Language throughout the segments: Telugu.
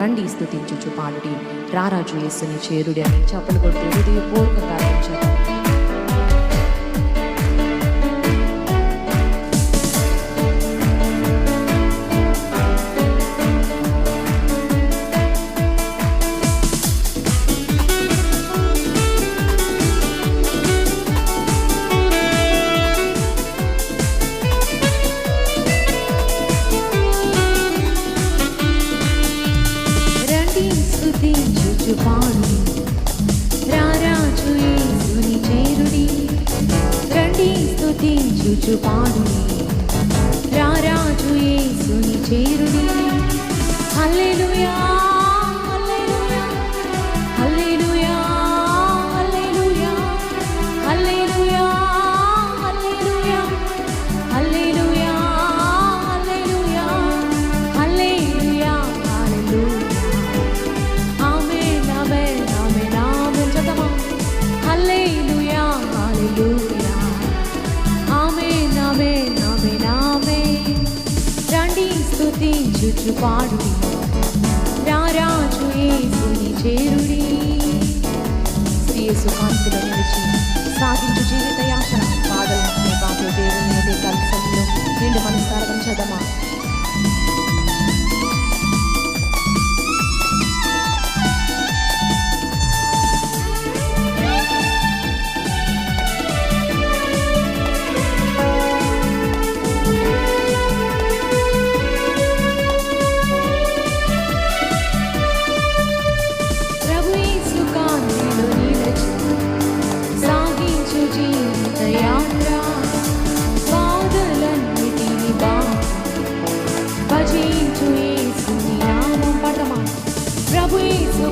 రండి స్తుతించుచు పాడుడి రారాజు యేసుని చేరుడి అని చప్పలు కొడుతూ హృదయపూర్వక ప్రార్థించారు. పాడుడి రారాజు యేసుని చేరుడి రండి స్తుతించుచు పాడుడి రారాజు యేసుని చేరుడి హల్లెలూయా హల్లెలూయా హల్లెలూయా హల్లెలూయా హల్లెలూయా హల్లెలూయా హల్లెలూయా హల్లెలూయా హల్లెలూయా హల్లెలూయా స్తుతించుచు పాడుడి రారాజు యేసుని చేరుడి. యేసు కాంతిలో నిలిచి సాగించు జీవిత యాత్ర పాదలనే బాబు దేవుని అదే కలసంలో నిండు మనసారం చదమా.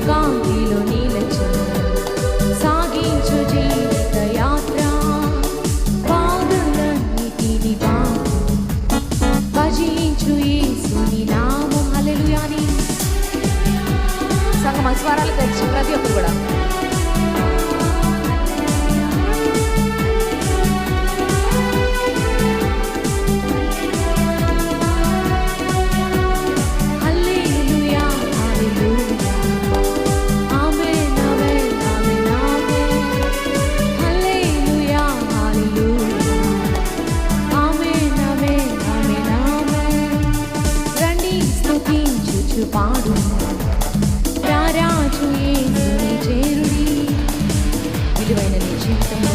కాంతిలో నిలిచి సాగించు జీవిత యాత్ర పాదులన్నిటిని భజించు యేసుని నామం. హల్లెలూయా అని సంగమ స్వరాలు తెచ్చి ప్రతి ఒక్కరు కూడా పాడు రారాజు యేసుని చేరుడి. విలువైన నీ జీవితంలో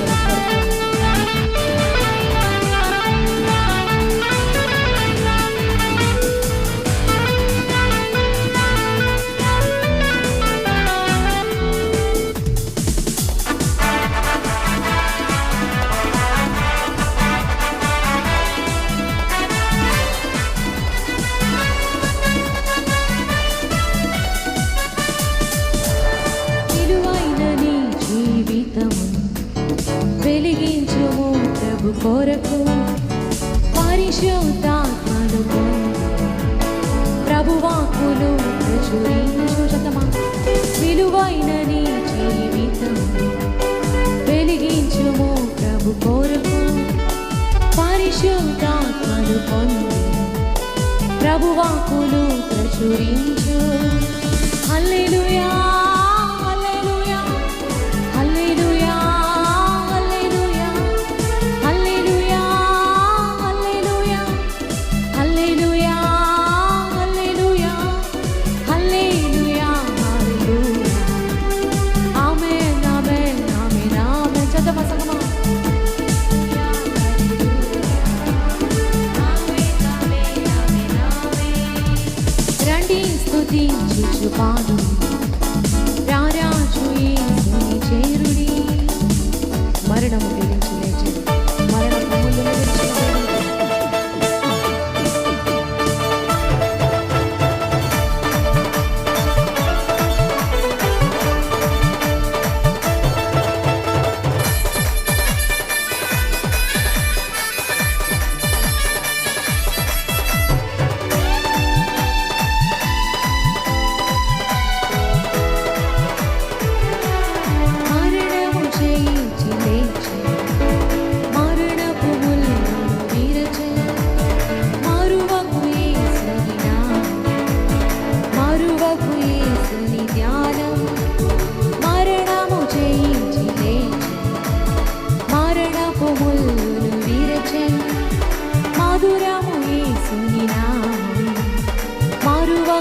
వెలిగించు వెలిగించుము ప్రభు కొరకు పరిశుద్ధాత్మను ప్రభు వాక్కులు ప్రచురించు. విలువైన నీ జీవితం వెలిగించుము ప్రభు కొరకు పరిశుద్ధాత్మను పొంది ప్రభు వాక్కులు ప్రచురించు. హల్లెలూయా స్తుతించుచు పాడుడి రారాజు యేసుని చేరుడి. మరణము గెలిచి లేచి మరణపు ముళ్ళను విరిచిన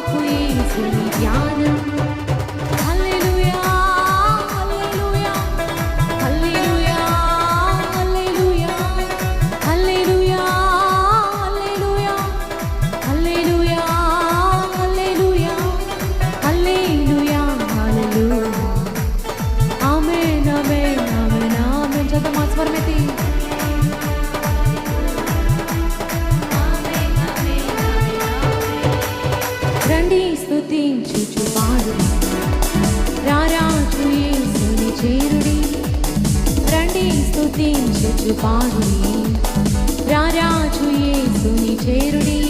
ఆత్మకు యేసుని ధ్యానం. హల్లెలూయా హల్లెలూయా హల్లెలూయా హల్లెలూయా హల్లెలూయా హల్లెలూయా హల్లెలూయా హల్లెలూయా హల్లెలూయా హల్లెలూయా. ఆమేన్ ఆమేన్ ఆమేన్ ఆమేన్. చదవమా స్వరమెత్తి. రండి స్తుతించుచు పాడుడి, రారాజు యేసుని చేరుడి. రండి స్తుతించుచు పాడుడి, రారాజు యేసుని చేరుడి.